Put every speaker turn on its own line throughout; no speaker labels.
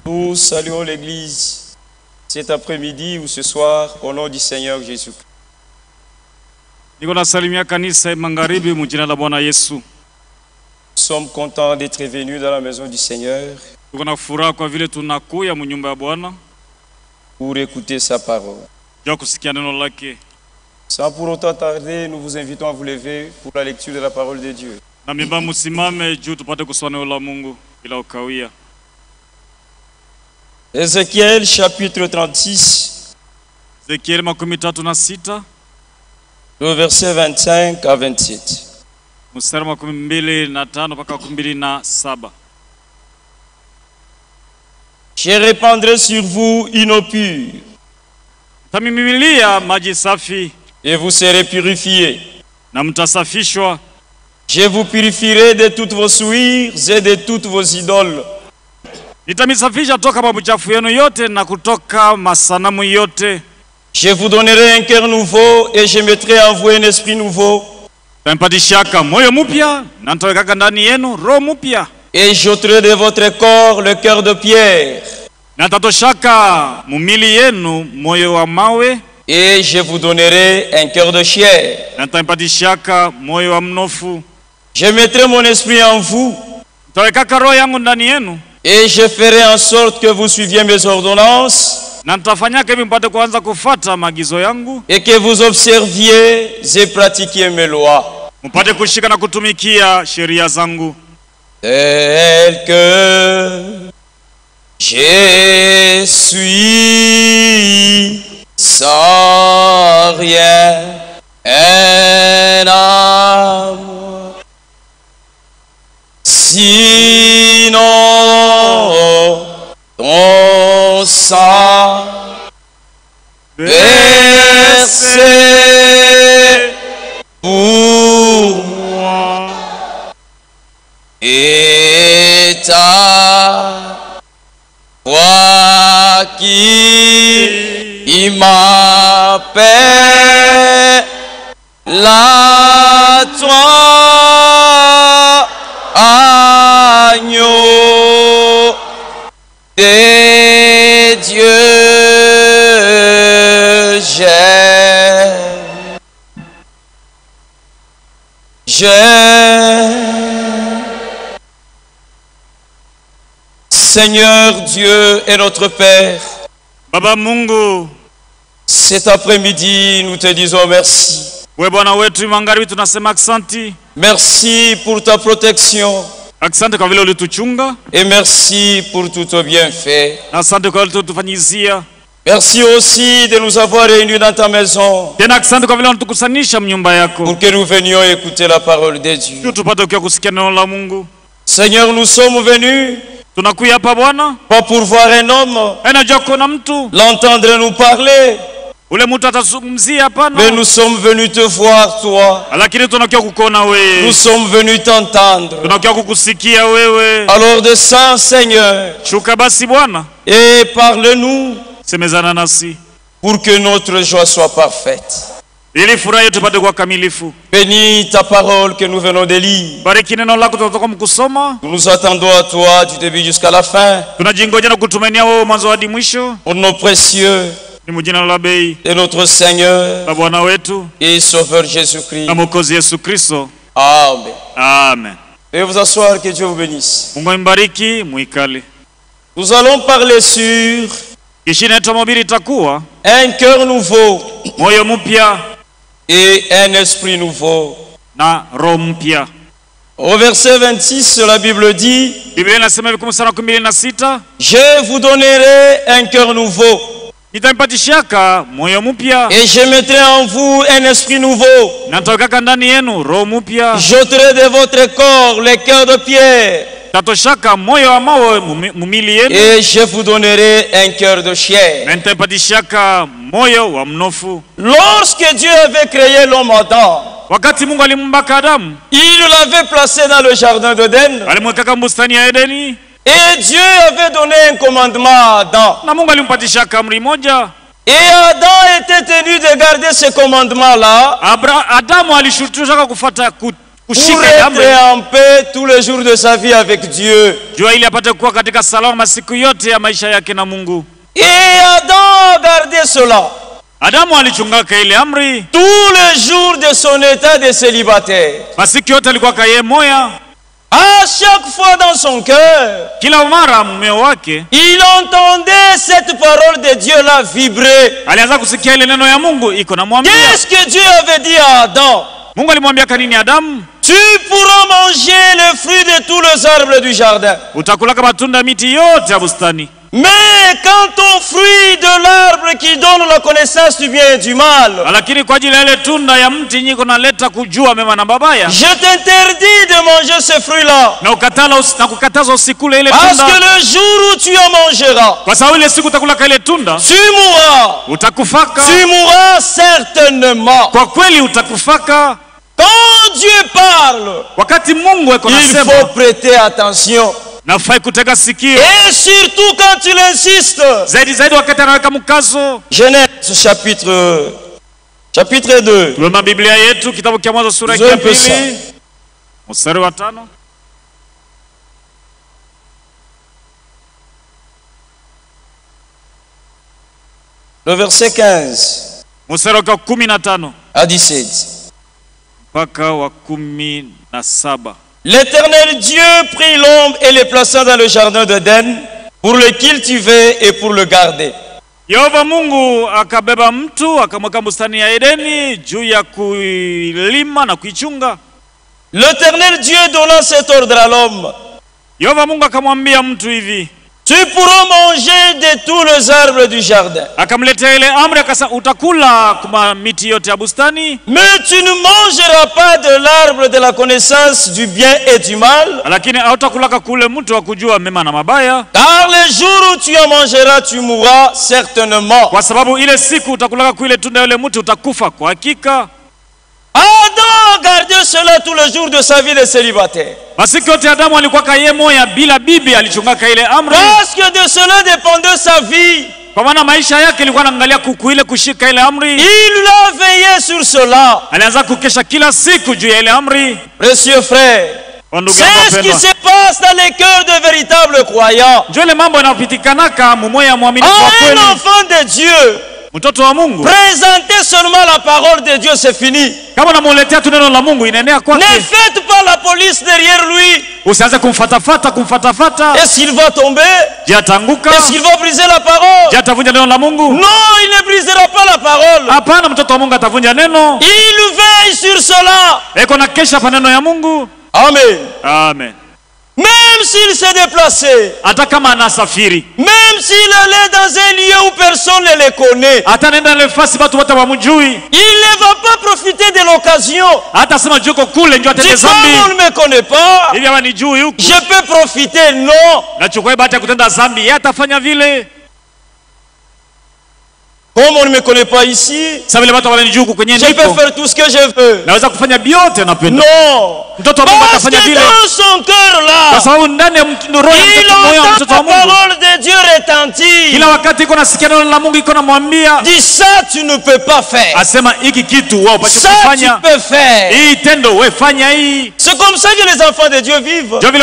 Nous saluons l'Église cet après-midi ou ce soir au nom du Seigneur Jésus-Christ.
Nous
sommes contents d'être venus dans la maison du Seigneur pour écouter sa parole. Sans pour autant tarder, nous vous invitons à vous lever pour la lecture de la parole de Dieu. Ézéchiel chapitre 36, le verset 25 à 27. Je répandrai sur vous une eau pure et vous serez purifiés. Je vous purifierai de toutes vos souillures et de toutes vos idoles. Je vous donnerai un cœur nouveau et je mettrai en vous un esprit nouveau. Et j'ôterai de votre corps le cœur de pierre. Et je vous donnerai un cœur de chair. Je mettrai mon esprit en vous. Et je ferai en sorte que vous suiviez mes ordonnances. Et que vous observiez et pratiquiez mes lois. Tel que je suis sans rien, un amour. Sinon, ton sang versé pour moi et ta voix qui m'appelle à toi, agneau de Dieu, Seigneur Dieu et notre Père,
Baba Mungu,
cet après-midi nous te disons merci. Merci pour ta protection. Et merci pour tout ton bienfait. Merci aussi de nous avoir réunis dans ta maison pour que nous venions écouter la parole de Dieu. Seigneur, nous sommes venus pas pour voir un homme, l'entendre nous parler, mais nous sommes venus te voir toi. Nous sommes venus t'entendre. Alors descends, Seigneur, et parle-nous pour que notre joie soit parfaite. Bénis ta parole que nous venons de lire. Nous nous attendons à toi du début jusqu'à la fin. Pour nos précieux et notre Seigneur et Sauveur Jésus-Christ. Amen.
Amen.
Et vous asseoir, que Dieu vous bénisse. Nous allons parler sur un cœur nouveau et un esprit nouveau. Au verset 26, la Bible dit: je vous donnerai un cœur nouveau et je mettrai en vous un esprit nouveau. J'ôterai de votre corps le cœur de pierre et je vous donnerai un cœur de chair. Lorsque Dieu avait créé l'homme Adam, il l'avait placé dans le jardin d'Éden. Et Dieu avait donné un commandement à Adam. Et Adam était tenu de garder ce commandement-là. pour être en paix tous les jours de sa vie avec Dieu. Et Adam a gardé cela tous les jours de son état de célibataire. À chaque fois dans son cœur, il entendait cette parole de Dieu là vibrer. Qu'est-ce que Dieu avait dit à Adam? Tu pourras manger les fruits de tous les arbres du jardin. Mais quand on fruit de l'arbre qui donne la connaissance du bien et du mal, je t'interdis de manger ce fruit-là. Parce que le jour où tu en mangeras, tu mourras. Tu mourras certainement. Quand Dieu parle, il faut prêter attention. Et surtout quand il insiste. Genèse chapitre 2. Le verset 15 à 17. L'Éternel Dieu prit l'homme et le plaça dans le jardin d'Éden pour le cultiver et pour le garder.
Yehova Mungu akabeba mtu akamweka bustani ya Edeni juu ya kuilima na kuichunga.
L'Éternel Dieu donna cet ordre à l'homme.
Yehova Mungu akamwambia mtu hivi:
tu pourras manger de tous les arbres du jardin.
Akamletea ile amri akasema utakula kwa miti yote ya bustani.
Mais tu ne mangeras pas de l'arbre de la connaissance du bien et du mal.
Lakini hautakula kule mti wa kujua mema na mabaya.
Car le jour où tu en mangeras, tu mourras certainement.
Kwa sababu ile siku utakula kule tunda ile mti utakufa kwa hakika.
Adam gardait cela tous les jours de sa vie de célibataire.
Parce que
de cela dépendait sa vie. Il a veillé sur cela. Précieux frère, c'est ce qui se passe dans les cœurs de véritables croyants. Un enfant de Dieu, présentez seulement la parole de Dieu, c'est fini. Ne faites pas la police derrière lui. Est-ce qu'il va tomber? Est-ce qu'il va briser la parole? Non, il ne brisera pas la parole. Il veille sur cela. Amen.
Amen.
Même s'il s'est déplacé, même s'il allait dans un lieu où personne ne le connaît, il ne va pas profiter de l'occasion. Si comme on ne me connaît pas, je peux profiter, non. Comme on ne me connaît pas ici, je peux faire tout ce que je veux. Non. Parce que dans son cœur là, il entend la parole de Dieu retentir. Dis ça tu ne peux pas faire. Ça tu peux faire. C'est comme ça que les enfants de Dieu vivent. Vous n'avez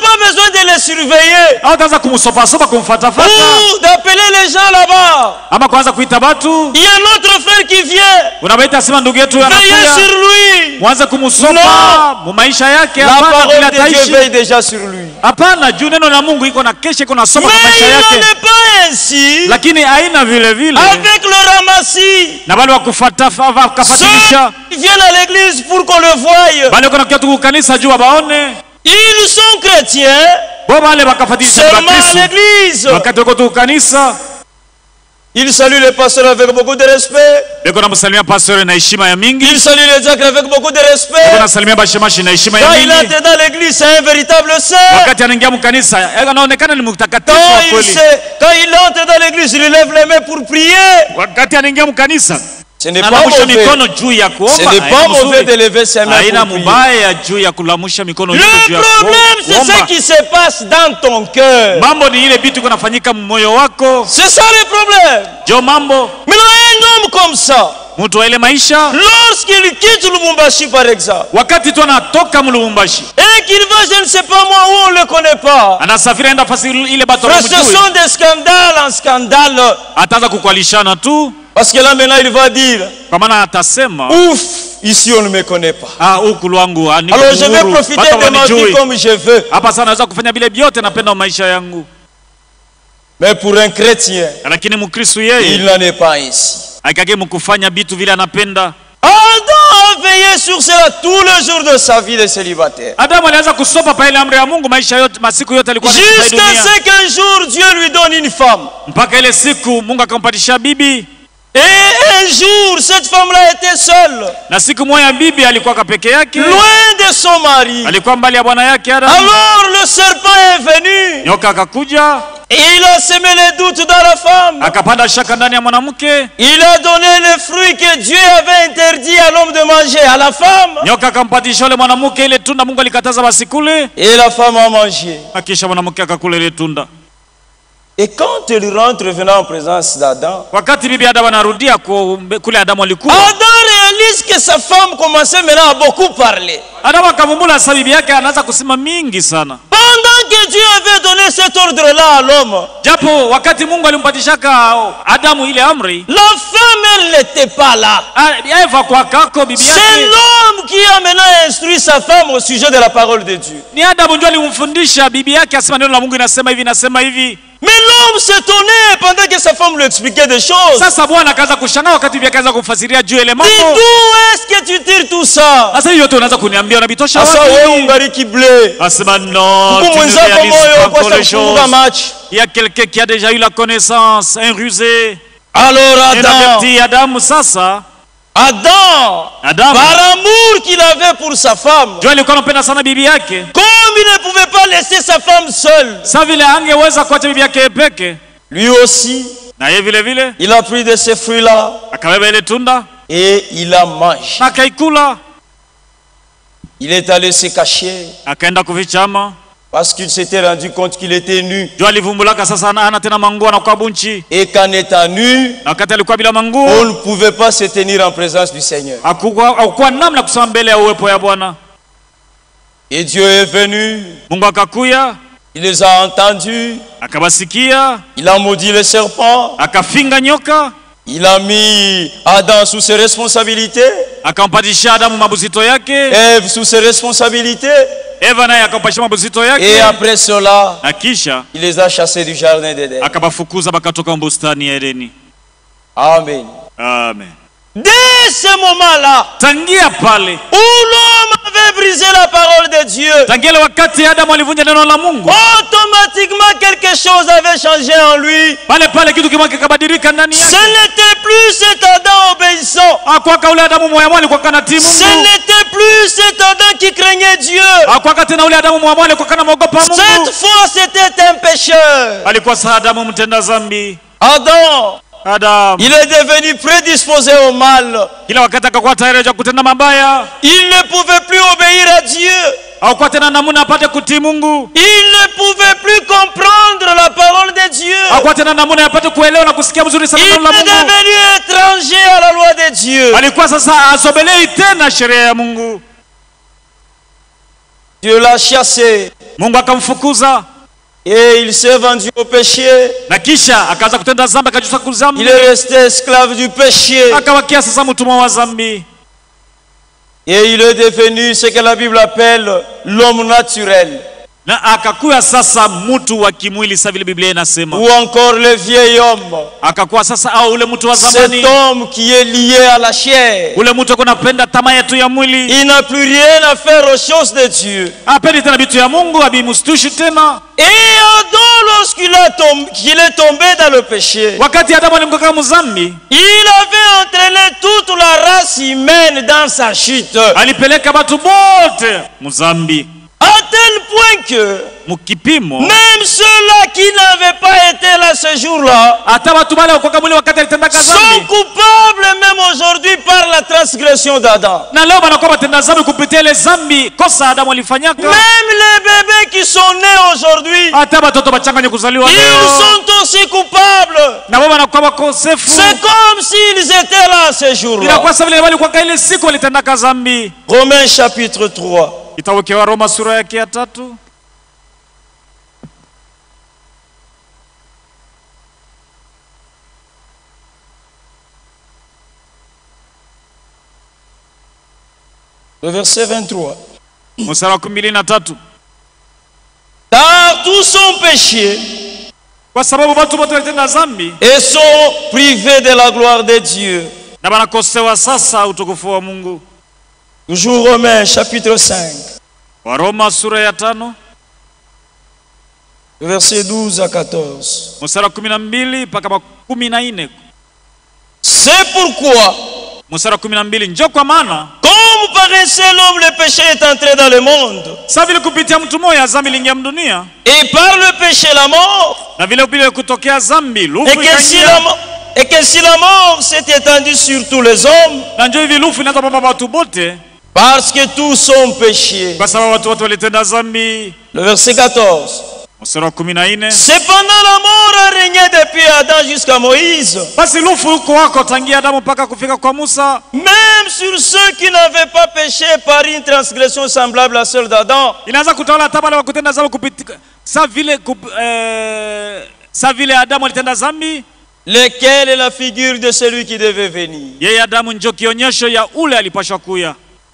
pas besoin de les surveiller ou d'appeler les gens là. Il y a un autre frère qui vient. Veillez sur lui. Non. La parole de Dieu veille déjà sur lui. Mais il n'en est pas ainsi avec le ramassis. Ceux qui viennent à l'église pour qu'on le voie. Ils sont chrétiens seulement à l'église. Il salue les pasteurs avec beaucoup de respect. Il salue les diacres avec beaucoup de respect. Quand il entre dans l'église, c'est un véritable saint. Quand il entre dans l'église, il lève les mains pour prier. Ce n'est pas mauvais de lever ses mains pour prier. Le problème, c'est ce qui se passe dans ton cœur. C'est ça le problème. Maintenant, un homme comme ça,
mtu wa ile maisha,
lorsqu'il quitte Lubumbashi par exemple,
wakati tu anatoka Lubumbashi
et qu'il va je ne sais pas moi où on le connaît pas,
anasafiri enda fasi ile bato
ce sont des scandales en scandale,
ataanza kukwalishana tu,
parce que là maintenant il va dire,
kwa maana atasema
ouf, ici on ne me connaît pas,
huku lwangu
alors je vais profiter de ma vie comme je veux.
Hapa sana naweza kufanya vile vyote napenda maisha yangu.
Mais pour un chrétien,
lakini mkristo yeye
il n'en est pas ainsi.
Akage mkufanya vitu vile anapenda.
Adam a veillé sur cela tous les jours de sa vie de célibataire.
Adam alianza kusopa pa ile amri ya Mungu maisha yote, masiku yote alikuwa
anaishi dunia. Jusqu'à ce qu'un jour Dieu lui donne une femme.
Mpaka ile siku Mungu akampatisha bibi.
Et un jour cette femme-là était seule.
Na siku moja bibi alikuwa peke yake.
Loin de son mari.
Alikuwa mbali ya bwana yake Adam.
Alors le serpent est venu.
Nyoka akakuja.
Et il a semé les doutes dans la femme.
Akapanda shaka ndani ya mwanamke.
Il a donné les fruits que Dieu avait interdit à l'homme de manger à la femme.
Nyoka akampatisha ile mwanamke ile tunda Mungu alikataza basikule.
Et la femme a mangé.
Akisha mwanamke akakula ile tunda.
Et quand il rentre venant en présence d'Adam,
wakati bibi Adam anarudia kule Adam alikuwa,
Adam réalise que sa femme commençait maintenant à beaucoup parler.
Adam akavumbula sa bibi yake anaanza kusema mingi sana.
Pendant que Dieu avait donné cet ordre-là à l'homme,
japo wakati Mungu alimpatishaka Adamu ile amri,
la femme elle n'était pas là.
Eva kwa kako bibi yake.
C'est l'homme qui a maintenant instruit sa femme au sujet de la parole de Dieu.
Ni Adamu ndio alimfundisha bibi yake asema neno la Mungu inasema hivi nasema hivi.
Mais l'homme s'étonnait pendant que sa femme lui expliquait des choses.
Sasa bwana akaanza kushangaa wakati bibi akaanza kufasiria juu ile mambo.
D'où est-ce que tu tires tout ça?
Sasa hiyo yote unaanza kuniambia unabitosha wapi?
Sasa wewe ungariki blé.
Asema non. Il y a quelqu'un qui a déjà eu la connaissance, un rusé.
Alors
Adam sasa.
Adam, par amour qu'il avait pour sa femme,
comme il
ne pouvait pas laisser sa femme seule, lui aussi, il a pris de ces fruits-là et il a mangé. Il est allé se cacher parce qu'il s'était rendu compte qu'il était nu. Et qu'en étant nu, on ne pouvait pas se tenir en présence du Seigneur. Et Dieu est venu. Il les a entendus. Il a maudit le serpent. Il a mis Adam sous ses responsabilités. Ève sous ses responsabilités. Et après cela, il les a chassés du jardin d'Éden. Amen.
Amen.
Dès ce moment-là, où l'homme avait brisé la parole de Dieu, automatiquement quelque chose avait changé en lui. Ce n'était plus cet Adam obéissant. Ce n'était plus cet Adam qui craignait Dieu. Cette fois, c'était un pécheur. Adam, il est devenu prédisposé au mal. Il ne pouvait plus obéir à Dieu. Il ne pouvait plus comprendre la parole de Dieu. Il est devenu étranger à la loi de Dieu. Dieu l'a chassé. Et il s'est vendu au péché. Il est resté esclave du péché. Et il est devenu ce que la Bible appelle l'homme naturel. Ou encore le vieil homme. Cet homme qui est lié à la chair. Il n'a plus rien à faire aux choses de Dieu. Et Adam, lorsqu'il est tombé dans le péché, il avait entraîné toute la race humaine dans sa chute. À tel point que
mukipimo
même ceux-là qui n'avaient pas été là ce jour-là sont coupables même aujourd'hui par la transgression d'Adam. Même les bébés qui sont nés aujourd'hui, ils sont aussi coupables. C'est comme s'ils étaient là ce jour-là. Romains chapitre 3. Le verset 23. Car tous ont péché et sont privés de la gloire de Dieu. Toujours Romains chapitre 5. Verset 12 à 14. C'est pourquoi, comme par un seul homme le péché est entré dans le monde, et par le péché la mort, et que si la mort s'est étendue sur tous les hommes, parce que tous sont péchés. Le verset 14. Cependant la mort a régné depuis Adam jusqu'à Moïse, même sur ceux qui n'avaient pas péché par une transgression semblable à celle d'Adam, lequel est la figure de celui qui devait venir.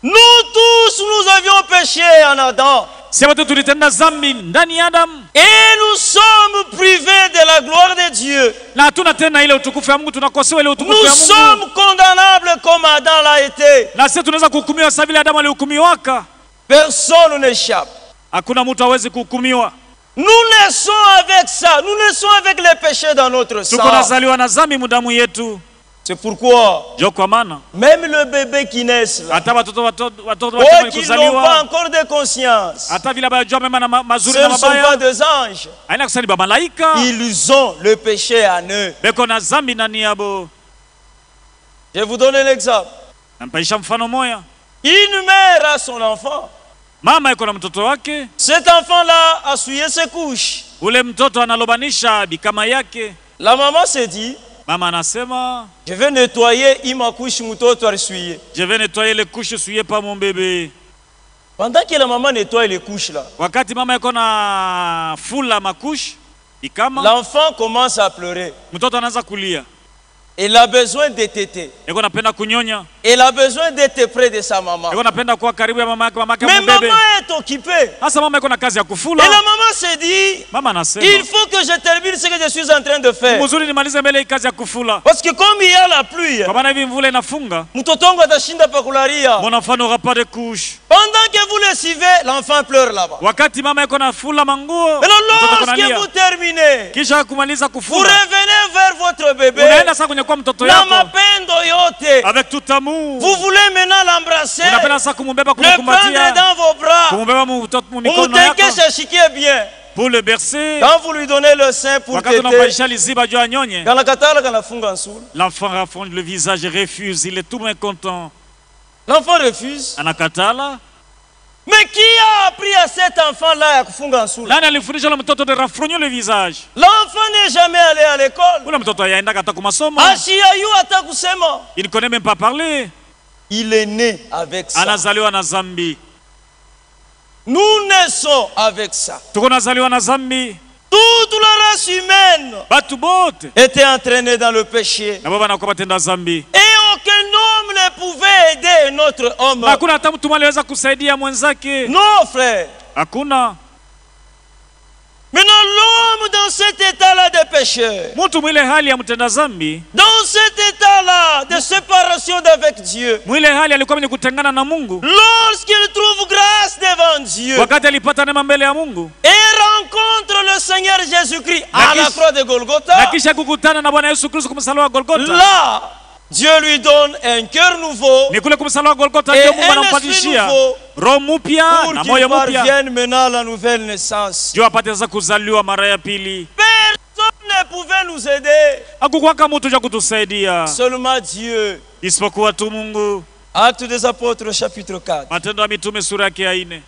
Nous tous, nous avions péché en Adam. Et nous sommes privés de la gloire de Dieu. Nous sommes condamnables comme Adam l'a été. Personne n'échappe. Nous naissons avec ça. Nous naissons avec les péchés dans notre sang. C'est pourquoi même le bébé qui naît là, qui n'ont pas encore de conscience, ce ne sont pas des anges. Ils ont le péché en eux. Je vais vous donner l'exemple. Une mère a son enfant. Cet enfant-là a souillé ses couches. La maman s'est dit, je vais nettoyer
je vais nettoyer les couches souillées par mon bébé.
Pendant que la maman nettoie les couches là, l'enfant commence à pleurer. Elle a besoin de téter. Elle a besoin d'être près de sa maman. Mais maman est occupée. Et la maman s'est dit, il faut que je termine ce que je suis en train de faire. Parce que comme il y a la pluie,
mon enfant n'aura pas de couche.
Pendant que vous le suivez, l'enfant pleure là-bas. Et lorsque vous terminez, vous revenez vers votre bébé.
Avec tout amour,
vous voulez maintenant l'embrasser, le prendre dans vos bras, bien.
Pour le bercer,
quand vous lui donnez le sein pour téter,
l'enfant raffonde le visage et refuse, il est tout mécontent.
L'enfant refuse. Mais qui a appris à cet enfant-là à kufunga nsura?
Le visage.
L'enfant n'est jamais allé à l'école.
Il ne connaît même pas parler.
Il est né avec ça.
Nous naissons avec ça.
Toute la race humaine était entraînée dans le péché. Et aucun homme ne pouvait aider notre homme. Non, frère. Maintenant, l'homme dans cet état-là de péché, dans cet état-là de séparation d'avec Dieu, lorsqu'il trouve grâce devant Dieu et rencontre le Seigneur Jésus-Christ à la croix de Golgotha, là,
Dieu lui donne un cœur nouveau.
Ni kule kumsalaba Golgotha ndio Mungu anampatishia roho mpya na moyo mpya.
Pour qu'il parvienne maintenant à la nouvelle naissance.
Ndio apate sasa kuzaliwa mara ya pili.
Personne ne pouvait nous aider.
Hakukuwa mtu ja kutusaidia.
Seulement Dieu.
Isipokuwa tu Mungu.
Actes des Apôtres chapitre 4.
Matendo ya Mitume sura yake ya 4.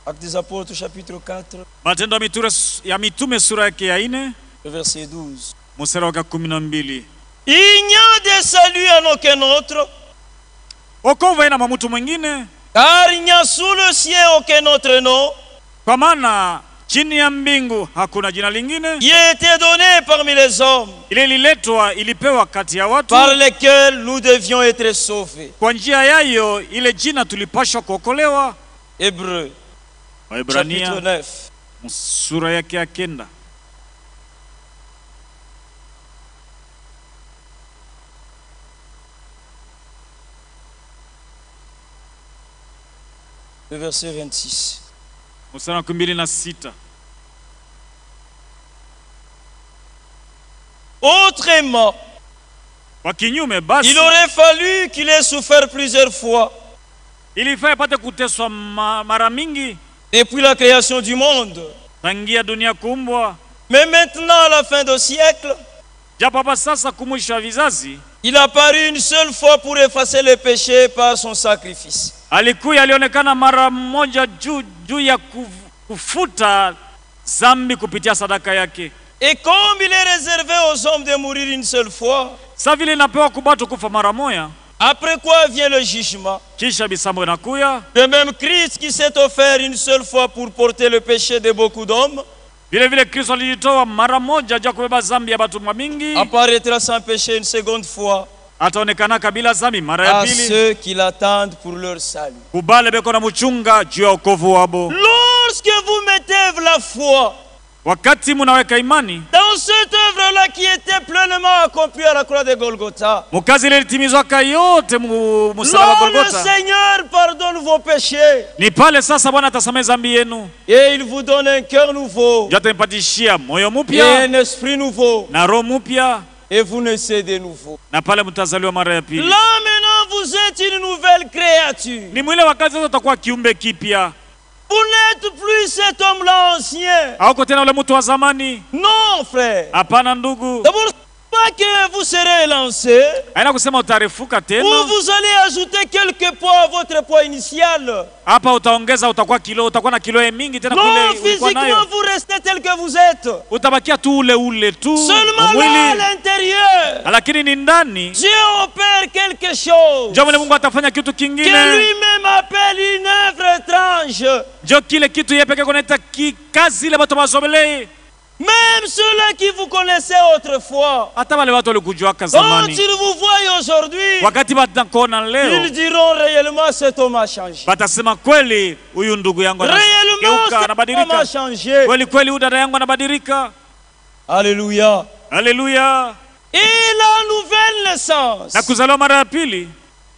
Actes des Apôtres chapitre 4.
Matendo ya Mitume sura yake ya 4.
Verset 12.
Mstari wa 12.
Il n'y a de salut en aucun autre.
Wokovu haina mtu mwingine.
Car il n'y a sous le ciel aucun autre nom.
Kwa maana chini ya mbingu hakuna jina lingine.
Qui a été donné parmi les hommes.
Ile ililetwa ilipewa kati ya watu.
Par lesquels nous devions être sauvés.
Kwa njia yayo ile jina tulipashwa kuokolewa.
Hébreux.
Waebrania
chapitre 9.
Sura yake ya 9.
Le verset 26.
Mstari wa 26.
Autrement, il aurait fallu qu'il ait souffert plusieurs fois.
Ilifaa pate kuteswa mara mingi
depuis la création du monde.
Tangia dunia kuumbwa.
Mais maintenant à la fin du siècle,
japo hapa sasa kumwisho wa vizazi,
il a paru une seule fois pour effacer les péchés par son sacrifice.
Alikuwa alionekana mara moja juu ya kufuta zambi kupitia sadaka yake.
Et comme il est réservé aux hommes de mourir une seule fois,
sa vile inapewa kubatu kufa mara moja,
après quoi vient le jugement.
Kisha bisambo inakuya.
Le même Christ qui s'est offert une seule fois pour porter le péché de beaucoup d'hommes,
vile vile Kristo alijitoa mara moja ja kubeba zambi ya watu mingi,
apparaîtra sans péché une seconde fois.
Ataonekana kabila zambi mara ya pili.
À ceux qui l'attendent pour leur salut.
Kubale beko na mchunga juu ya wokovu wabo.
Lorsque vous mettez la foi,
wakati munaweka imani
dans cette œuvre-là qui était pleinement accomplie à la croix de Golgotha,
mukazi ile ilitimizwa yote msalaba Golgotha,
le Seigneur pardonne vos péchés.
Ni pale sasa Bwana atasamehe zambi yenu.
Et il vous donne un cœur nouveau.
Atapatishia moyo
Et
mpya
un esprit nouveau.
na roho mpya.
Et vous naissez de nouveau.
Na pale mtazaliwa mara ya pili.
Là maintenant vous êtes une nouvelle créature.
Ni mwile wakati sasa utakuwa kiumbe kipya.
Vous n'êtes plus cet homme-là ancien.
Hauko tena ule mtu wa zamani.
Non, frère.
Hapana ndugu.
D'abord, pas que vous serez lancé.
Haina kusema utarefuka tena.
Ou vous allez ajouter quelques poids à votre poids initial.
Hapa utaongeza, utakuwa na kilo mingi tena kule
ulikuwa nayo. Non, physiquement vous restez tel que vous êtes.
Utabakia tu ule tu.
Seulement là à l'intérieur.
Lakini ni ndani.
Dieu opère quelque chose.
Jambo Mungu atafanya kitu kingine.
Que lui-même appelle une œuvre étrange.
Jo kile kitu yeye pekee kunaita kazi ile watu wasomelee.
Même ceux-là qui vous connaissaient autrefois,
hata wale watu walikujuaka zamani,
quand ils vous voient aujourd'hui,
wakati watakuona leo,
ils diront réellement cet homme a changé.
Watasema kweli huyu ndugu yangu
anabadilika.
Kweli kweli huyu dada yangu anabadilika.
Alléluia.
Alléluia.
Et la nouvelle naissance,
na kuzaliwa mara ya pili,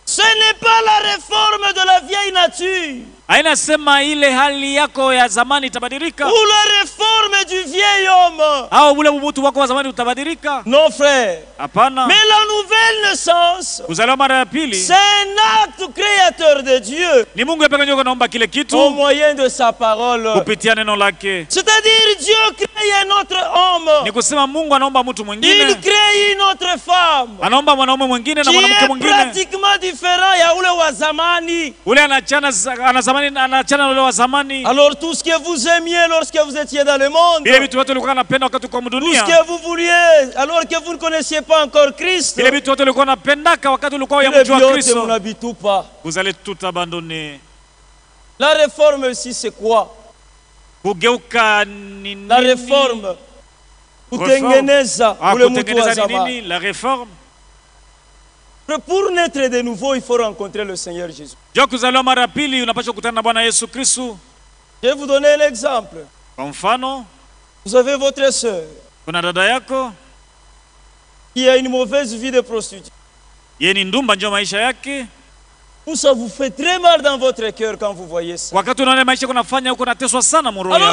ce n'est pas la réforme de la vieille nature.
Haina sema ile hali yako ya zamani itabadilika.
Ou la réforme du vieil homme.
Au ule mtu wako wa zamani utabadilika.
Non frère.
Hapana.
Mais la nouvelle naissance,
kuzaliwa mara ya pili,
c'est un acte créateur de Dieu.
Ni Mungu yeye pekee anaomba kile kitu
au moyen de sa parole.
Kupitia neno lake.
C'est-à-dire Dieu crée un autre homme.
Ni kusema Mungu anaomba mtu mwingine.
Il crée une autre femme.
Anaomba mwanaume mwingine na mwanamke mwingine.
Pratiquement différent ya ule wa zamani.
Ule anachana anachana ule wa zamani.
Alors tout ce que vous aimiez lorsque vous étiez dans le monde,
vile vitu wote ulikuwa unapenda wakati kwa dunia,
tout ce que vous vouliez alors que vous ne connaissiez pas encore Christ,
vile vitu wote ulikuwa unapendaka wakati ulikuwa unamjua Kristo,
vous
allez tout abandonner.
La réforme ici c'est quoi?
Kugeuka nini?
La réforme kutengeneza ule mtu wa zamani.
La réforme,
pour naître de nouveau, il faut rencontrer le Seigneur Jésus.
Je
vais vous donner un exemple. Vous avez votre sœur qui a une mauvaise vie de prostituée. Ça vous fait très mal dans votre cœur quand vous voyez ça. Alors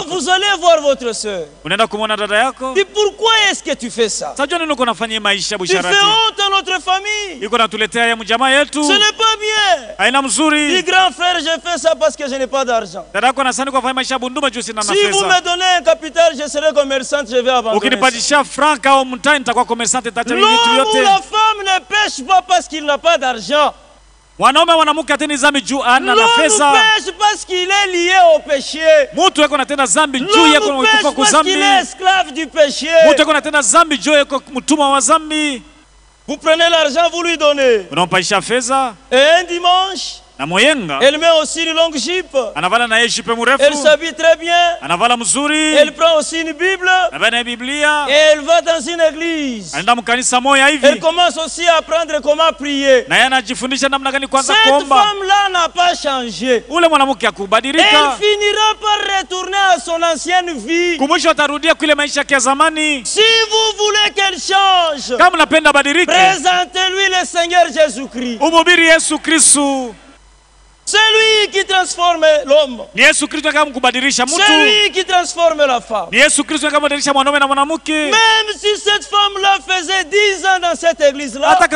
vous allez voir votre soeur. Et pourquoi est-ce que tu fais ça? Tu fais honte à notre famille. Ce n'est pas bien. Dis grand frère, je fais ça parce que je n'ai pas d'argent. Si vous me donnez un capital, je serai commerçante, je vais abandonner ça. L'homme ou la femme ne pêche pas parce qu'il n'a pas d'argent. L'homme pêche parce qu'il est lié au péché. L'homme pêche parce qu'il est esclave du péché. Vous prenez l'argent, vous lui donnez. Et un dimanche, elle met aussi une longue jupe. Elle s'habille très bien. Elle prend aussi une Bible. Et elle va dans une église. Elle commence aussi à apprendre comment prier. Cette femme-là n'a pas changé. Elle finira par retourner à son ancienne vie. Si vous voulez qu'elle change, présentez-lui le Seigneur Jésus-Christ. C'est lui qui transforme l'homme. C'est lui qui transforme la femme. Même si cette femme-là faisait 10 ans dans cette église-là, sans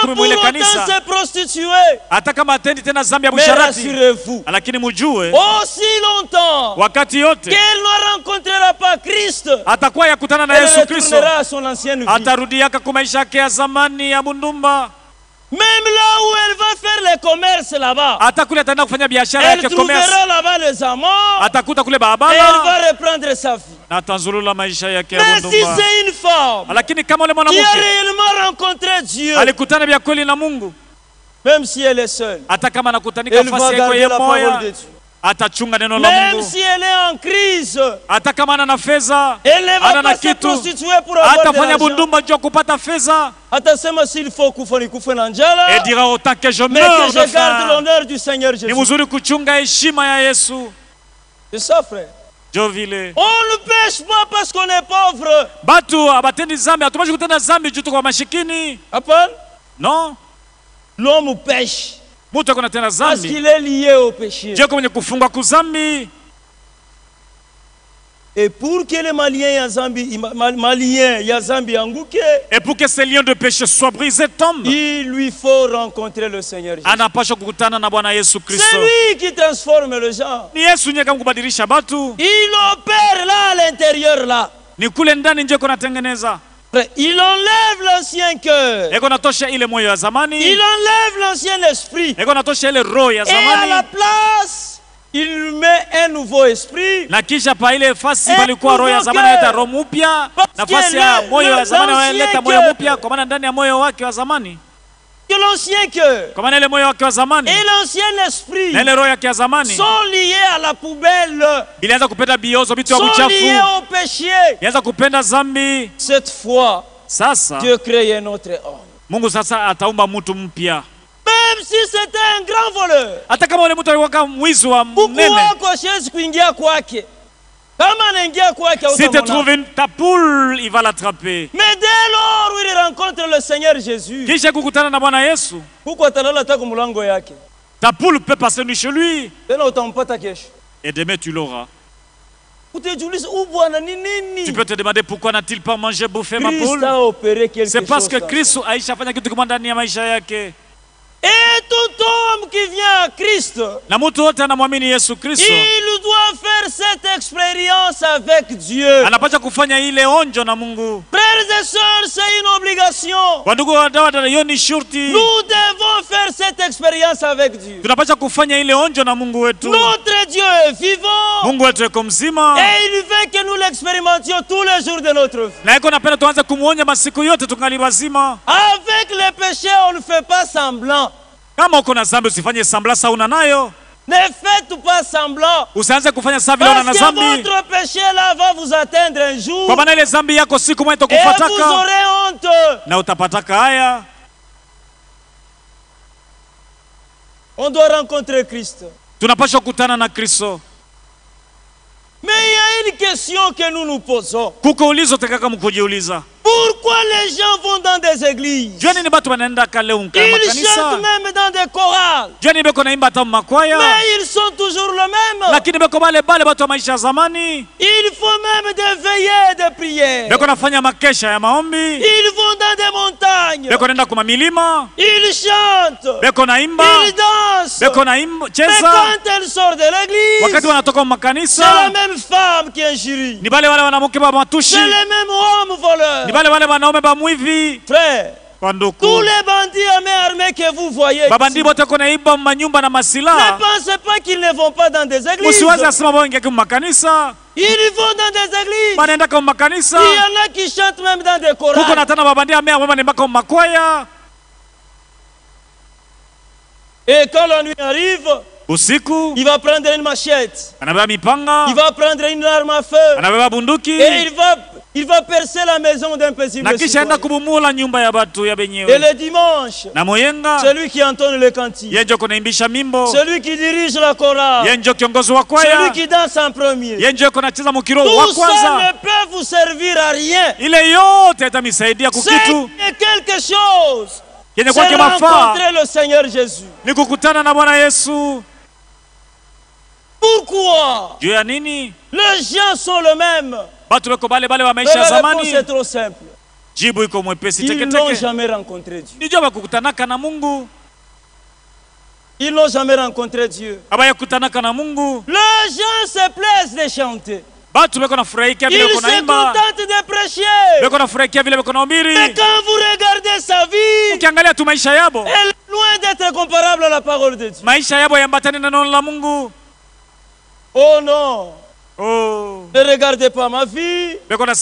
pour autant se prostituer. Mais rassurez-vous, aussi longtemps qu'elle ne rencontrera pas Christ, elle retournera à son ancienne vie. Même là où elle va faire le commerce là-bas, elle trouvera là-bas les amants et elle va reprendre sa vie. Mais si c'est une femme qui a réellement rencontré Dieu, même si elle est seule, elle va garder la parole de Dieu. Même si elle est en crise, elle ne va pas se prostituer pour avoir de l'argent. Atasema s'il faut kufa na njala,
et dira autant que je meurs,
mais que je garde l'honneur du Seigneur Jésus. C'est ça, frère. On ne pêche pas parce qu'on est pauvre.
Non.
L'homme pêche parce qu'il est lié au péché. Et pour que les Maliens Yazambi Angouke,
et pour que ces liens de péché soient brisés, tombent,
il lui faut rencontrer le Seigneur Jésus. C'est lui qui transforme les gens. Il opère là à l'intérieur là. Il enlève l'ancien cœur. Il enlève l'ancien esprit. Et à la place, il met un nouveau esprit. Que l'ancien cœur et l'ancien esprit sont liés à la poubelle, sont liés au péché. Cette fois, Dieu crée un autre homme. Même si c'était un grand voleur,
si tu trouves ta poule, il va l'attraper.
Mais dès lors où il rencontre le Seigneur Jésus,
ta poule peut passer nuit chez lui. Et demain tu l'auras. Tu peux te demander pourquoi n'a-t-il pas mangé, bouffé ma poule? C'est parce que Christ a fait quelque chose dans
et tout homme qui vient à Christ, il doit faire cette expérience avec Dieu. Frères et sœurs, c'est une obligation. Nous devons faire cette expérience avec Dieu. Notre Dieu est vivant. Et il veut que nous l'expérimentions tous les jours de notre vie. Avec le péché, on ne fait pas semblant. Ne faites pas semblant. Parce que votre péché là va vous atteindre un jour. Et vous aurez honte. On doit rencontrer Christ. Mais il y a une question que nous nous posons. Pourquoi
Pourquoi les gens vont dans des églises? Ils chantent même dans des chorales. Mais ils sont toujours le même. Ils font même des veillées de prière. Ils vont dans des montagnes. Ils chantent. Ils dansent. Mais quand elles sortent de l'église, c'est la même femme qui injurie. C'est les mêmes hommes voleurs. Frère, tous les bandits armés que vous voyez ici, ne pensez pas qu'ils ne vont pas dans des églises. Ils vont dans des églises. Il y en a qui chantent même dans des chorales. Et quand la nuit arrive, il va prendre une machette. Il va prendre une arme à feu. Et il va percer la maison d'un paisible citoyen. Et le dimanche, celui qui entonne le cantique, celui qui dirige la chorale, celui qui danse en premier, tout ça ne peut vous servir à rien. C'est quelque chose. C'est rencontrer le Seigneur Jésus. Pourquoi? Les gens sont le même. La réponse est trop simple. Ils n'ont jamais rencontré Dieu. Ils n'ont jamais rencontré Dieu. Les gens se plaisent de chanter. Ils se contentent de prêcher. Mais quand vous regardez sa vie, elle est loin d'être comparable à la parole de Dieu. Oh non. Oh. Ne regardez pas ma vie. Regardez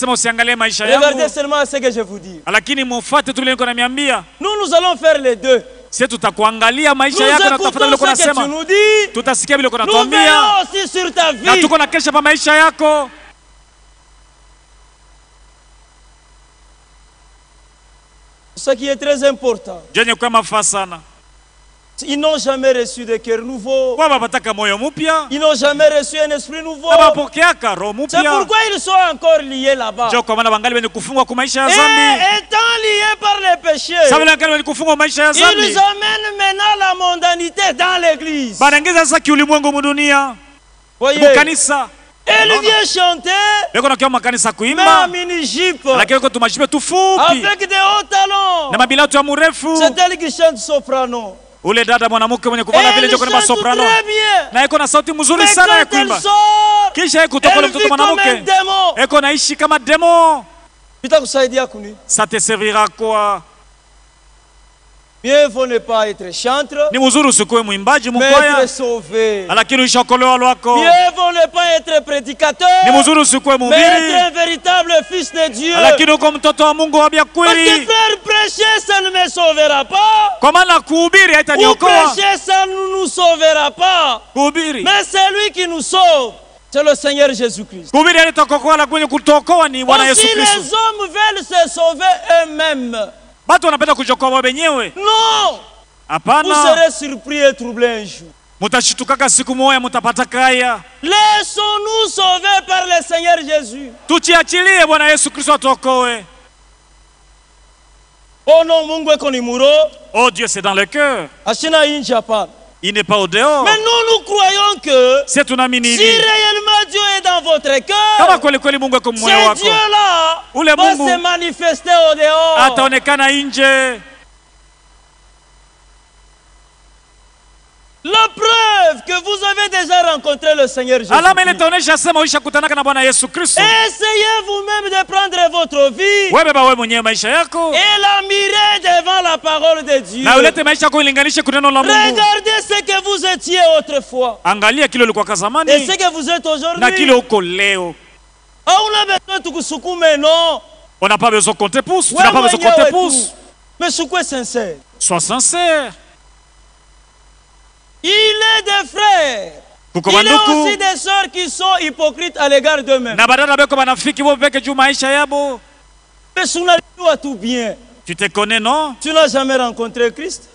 seulement ce que je vous dis. Nous allons faire les deux. Nous écoutons ce que tu nous dis. Nous veillons aussi sur ta vie. Ce qui est très important. Ils n'ont jamais reçu de cœur nouveau. Ils n'ont jamais reçu un esprit nouveau. C'est pourquoi ils sont encore liés là-bas. Et étant liés par les péchés, ils amènent maintenant la mondanité dans l'église. Voyez, elle vient chanter, mais en mini-jupe, avec des hauts talons. C'est elle qui chante soprano. Ule dada mwanamke mwenye kuvala vile joko na soprano na iko na sauti mzuri sana ya kuimba, kisha kutoka ule mtoto mwanamke iko naishi kama demo. Itakusaidia kuni? Ça te servira quoi? Mieux vaut ne pas être chanteur, ni mzuri usikuwe mwimbaji mkwaya, lakini ushakolewa lwako. Mieux vaut ne pas être prédicateur, ni mzuri usikuwe mhubiri, mais être un véritable fils de Dieu, lakini uko mtoto wa Mungu wa kweli. Parce que faire prêcher ça ne me sauvera pas. Kwa maana kuhubiri haitaniokoa. Prêcher ça ne nous sauvera pas. Kuhubiri, mais c'est lui qui nous sauve. C'est le Seigneur Jésus-Christ. Aussi les hommes veulent se sauver eux-mêmes. Non! Vous serez surpris et troublés un jour. Laissons-nous sauver par le Seigneur Jésus. Oh non, Mungu eko ni muro. Oh Dieu, c'est dans le cœur. Ashina inji hapana. Il n'est pas au dehors. Mais nous croyons que si réellement Dieu est dans votre cœur, ce Dieu-là va se manifester au dehors. La preuve que vous avez déjà rencontré le Seigneur Jésus. Essayez vous-même de prendre votre vie et la mirer devant la parole de Dieu. Regardez ce que vous étiez autrefois et ce que vous êtes aujourd'hui. On n'a pas besoin qu'on te pousse. Tu n'as pas besoin qu'on te pousse. Mais sois sincère. Sois sincère. Il est des frères. Il y a aussi des sœurs qui sont hypocrites à l'égard d'eux-mêmes. Mais tout bien. Tu te connais, non? Tu n'as jamais rencontré Christ.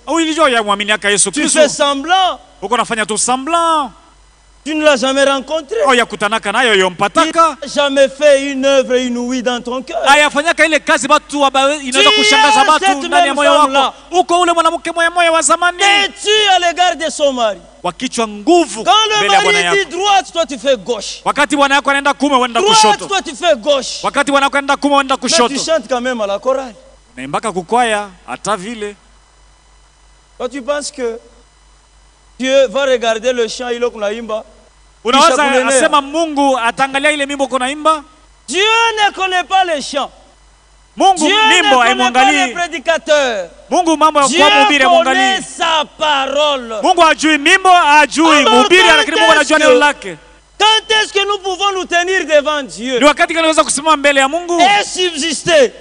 Tu fais semblant.
Tu ne l'as jamais rencontré.
Il n'a
jamais fait une œuvre inouïe dans ton cœur.
Tu es cette même femme-là.
Têtu à l'égard de son mari. Quand le mari dit droite, toi tu fais gauche. Droite, toi tu fais gauche. Mais tu chantes quand même à la chorale. Quand tu penses que Dieu va regarder le chant il Naimba. Dieu ne connaît pas les chants. Dieu ne connaît pas les prédicateurs. Dieu connaît sa parole. Quand est-ce que nous pouvons nous tenir devant Dieu et subsister?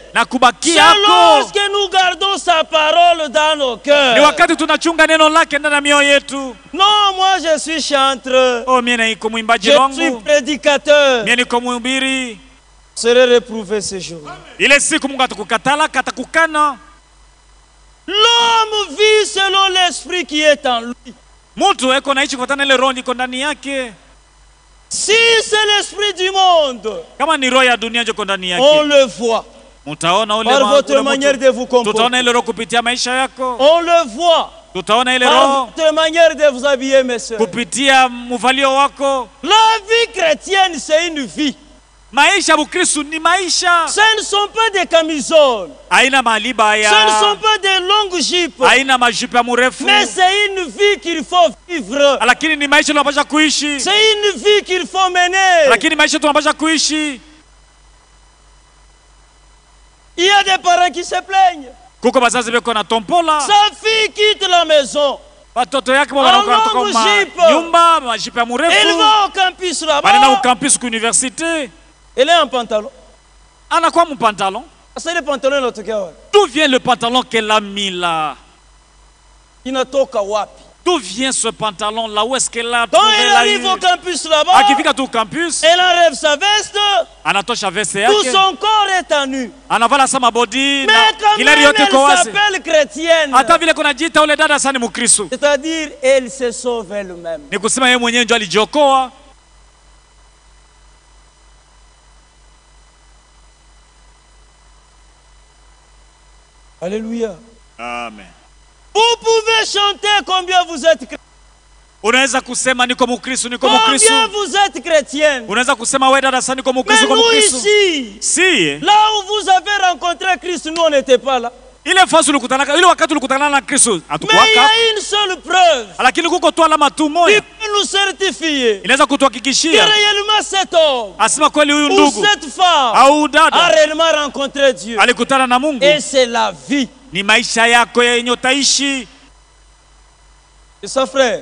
C'est lorsque nous gardons sa parole dans nos cœurs. Non, moi je suis chanteur. Je suis prédicateur. Je serai réprouvé ce jour. L'homme vit selon l'esprit qui est en lui. Si c'est l'esprit du monde, on le voit par votre manière de vous comporter. On le voit par votre manière de vous habiller, mes soeurs. La vie chrétienne, c'est une vie. Ce ne sont pas des camisoles. Ce ne sont pas des longues jupes. Mais c'est une vie qu'il faut vivre. C'est une vie qu'il faut mener. Il y a des parents qui se plaignent. Sa fille quitte la maison. En longue jupe. Elle va au campus là-bas. Elle est en pantalon. C'est le pantalon de l'autre gars.
D'où vient le pantalon qu'elle a mis là? D'où vient ce pantalon là? Où est-ce qu'elle a trouvé?
Quand elle arrive au campus là-bas, elle enlève sa veste. Tout son corps est à nu. Mais quand même elle s'appelle chrétienne. C'est-à-dire elle se sauve elle-même. Alléluia.
Amen.
Vous pouvez chanter combien vous êtes chrétien. Combien vous êtes chrétienne. Mais nous ici, là où vous avez rencontré Christ, nous on n'était pas là. Mais il y a une seule preuve qui peut nous certifier que réellement cet homme ou cette femme a réellement rencontré Dieu. Et c'est la vie. Et ça, frère,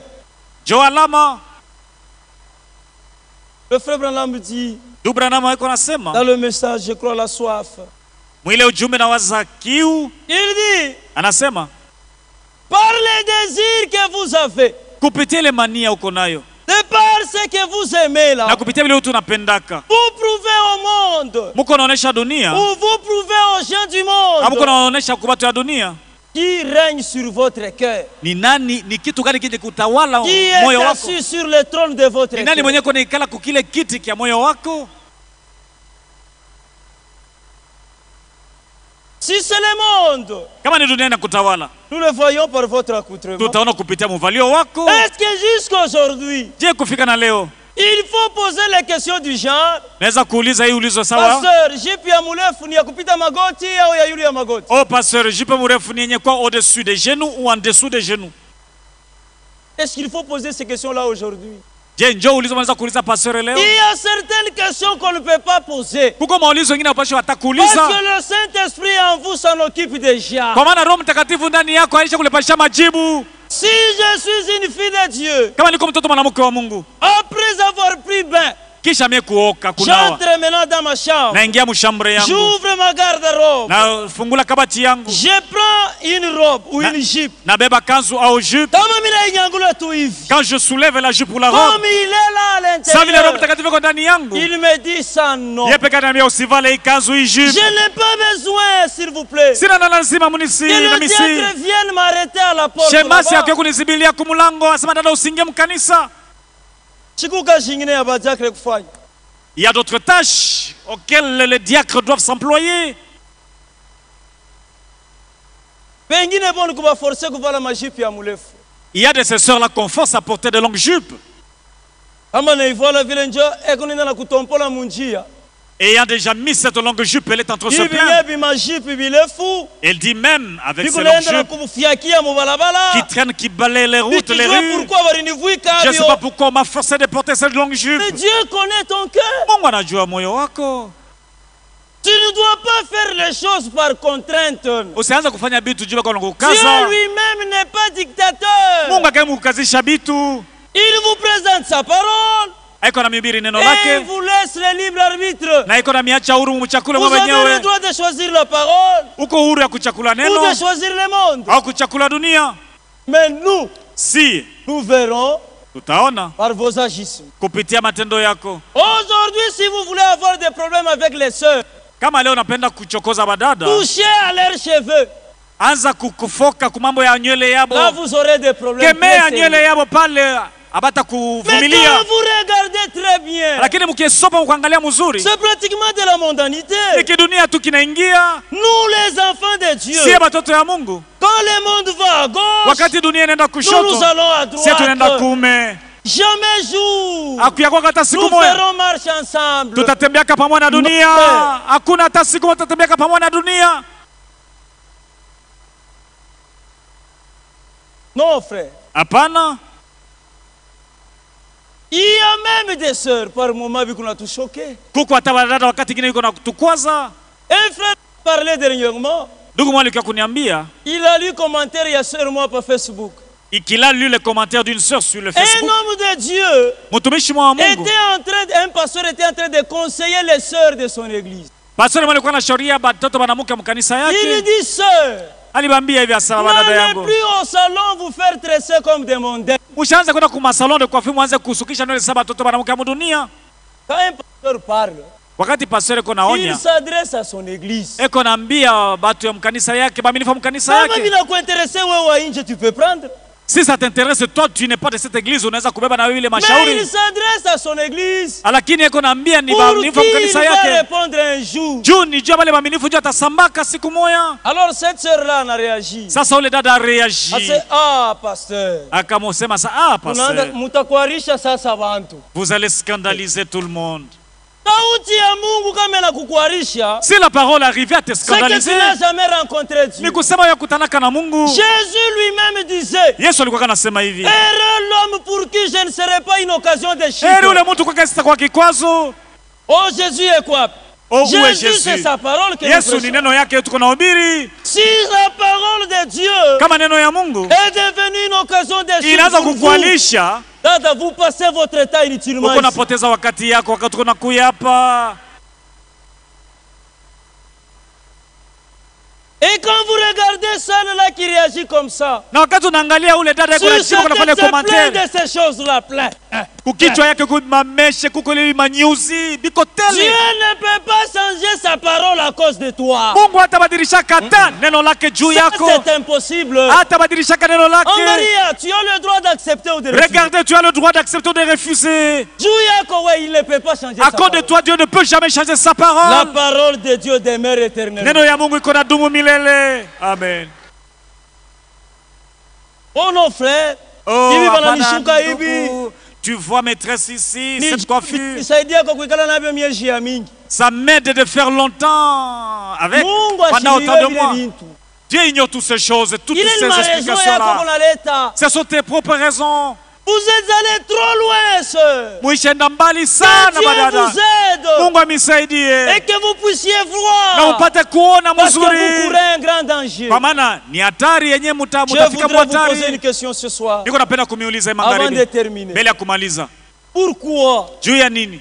le frère Branham dit dans le message, je crois, la soif. Il dit, par les désirs que vous avez, de par ce que vous aimez là, vous prouvez au monde, ou vous prouvez aux gens du monde qui règne sur votre cœur, qui est assis sur le trône de votre cœur. Si c'est le monde, nous le voyons par votre accoutrement. Est-ce que jusqu'à aujourd'hui, il faut poser les questions du genre? Pasteur, jipe ya murefu ni ya kupita magoti au ya yule ya magoti?
Oh pasteur, jipe murefu ni yenye kwa au-dessus des genoux ou en dessous des genoux?
Est-ce qu'il faut poser ces questions-là aujourd'hui?
Il y a
certaines questions qu'on ne peut pas poser. Parce que le Saint-Esprit en vous s'en occupe déjà. Si je suis une fille de Dieu, après avoir pris bain, j'entre maintenant dans ma chambre. J'ouvre ma garde-robe. Je prends une robe ou une jupe.
Quand je soulève la jupe ou la robe,
comme il est là à l'intérieur, il me dit ça non. Je n'ai pas besoin, s'il vous plaît, que le diable vienne m'arrêter à la porte là-bas.
Il y a d'autres tâches auxquelles les diacres doivent s'employer. Il y a de ces sœurs-là qu'on force à porter de longues jupes. Et ayant déjà mis cette longue jupe, elle est en train de se plaindre. Elle dit même avec ces longues jupes qui traînent, qui balayent les routes, les rues. Je ne sais pas pourquoi on m'a forcé de porter cette longue jupe.
Mais Dieu connaît ton cœur. Tu ne dois pas faire les choses par contrainte. Dieu lui-même n'est pas dictateur. Il vous présente sa parole. Et il vous laisse le libre arbitre. Vous avez le droit de choisir la parole ou de choisir le monde. Mais nous, nous verrons par vos agissements. Aujourd'hui, si vous voulez avoir des problèmes avec les sœurs, touchez à leurs cheveux. Là, vous aurez des problèmes. Mais quand vous regardez très bien, c'est pratiquement de la mondanité. Nous les enfants de Dieu, quand le monde va à gauche, nous allons à droite. Jamais jour nous ferons marche ensemble. Non, frère.
Apana.
Il y a même des sœurs par moment qui ont tout choqué. Un frère parlait dernièrement. Il a lu le commentaire il y a sur moi par Facebook.
Qu'il a lu les commentaires d'une sœur sur le Facebook.
Un homme de Dieu un pasteur était en train de conseiller les sœurs de son église. Il dit, sœur, n'allez plus au salon vous faire tresser comme des mondains. Quand un pasteur parle, il s'adresse à son église. Tu peux prendre.
Si ça t'intéresse, toi tu n'es pas de cette église,
mais il s'adresse à son église pour qu'il va répondre un jour. Alors cette sœur-là a réagi. Elle dit, ah pasteur,
vous allez scandaliser tout le monde.
Si
la parole arrivait à te scandaliser,
c'est que tu n'as jamais rencontré Dieu. Jésus lui-même disait, heureux l'homme pour qui je ne serai pas une occasion de chute. Oh, Jésus est quoi? Jésus, c'est sa parole que nous prêchons. Si la parole de Dieu est devenue une occasion de chute, vous passez votre temps inutilement. Et quand vous regardez celle-là qui réagit comme ça, sur plein de ces choses-là, plein. Dieu ne peut pas changer sa parole à cause de toi. C'est impossible. Maria, tu as le droit d'accepter ou de refuser.
Regardez, tu as le droit d'accepter ou de refuser.
Il ne peut pas changer sa parole.
À cause de toi, Dieu ne peut jamais changer sa parole.
La parole de Dieu demeure éternellement.
Amen.
Oh non, frère.
Tu vois maîtresse ici, cette coiffure. Ça m'aide de faire longtemps avec pendant autant de mois. Dieu ignore toutes ces choses, toutes ces explications-là. Ce sont tes propres raisons.
Vous êtes allés trop loin, sœur. Que Dieu vous aide et que vous puissiez voir. Parce que vous courez un grand danger. Je voudrais vous poser une question ce soir avant de terminer. Pourquoi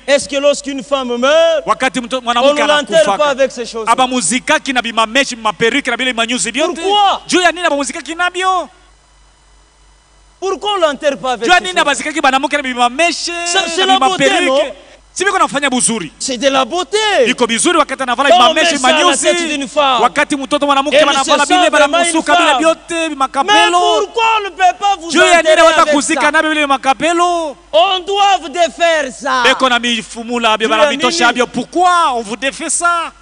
est-ce que lorsqu'une femme meurt, on ne l'enterre pas avec ces choses? Pourquoi on ne l'enterre pas avec ces choses? C'est la beauté, non?
C'est de la beauté.
Quand on met ça à la tête d'une femme, elle se sent vraiment une femme. Mais pourquoi on ne peut pas vous enterrer avec ça? On doit défaire ça.
Pourquoi on vous défait ça?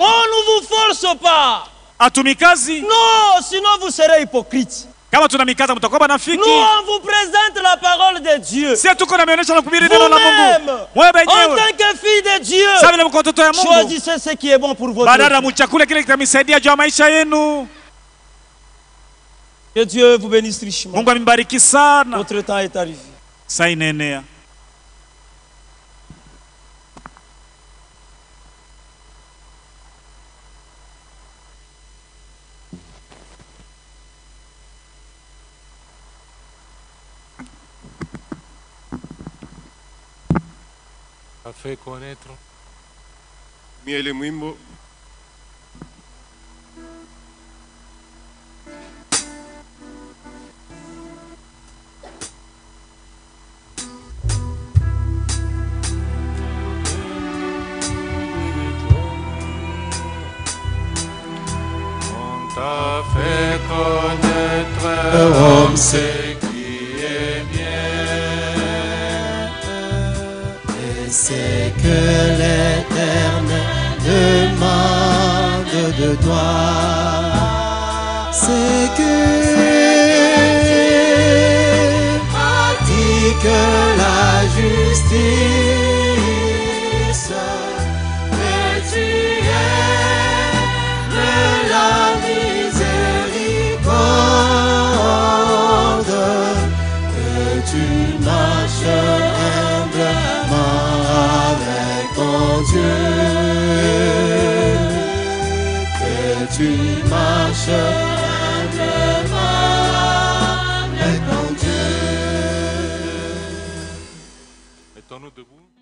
On ne vous force pas. Non, sinon vous serez hypocrite. Nous, on vous présente la parole de Dieu. Vous-même, en tant que fille de Dieu, choisissez ce qui est bon pour votre vie. Que Dieu vous bénisse richement. Votre temps est arrivé.
Fait connaître.
Miele Mwimbo.
On t'a fait connaître, homme, c'est
c'est que l'Éternel demande de toi, c'est que pratique la justice, mais tu aimes la miséricorde, que tu marches humblement avec ton Dieu, que tu marches humblement avec ton Dieu.
Mettons-nous debout.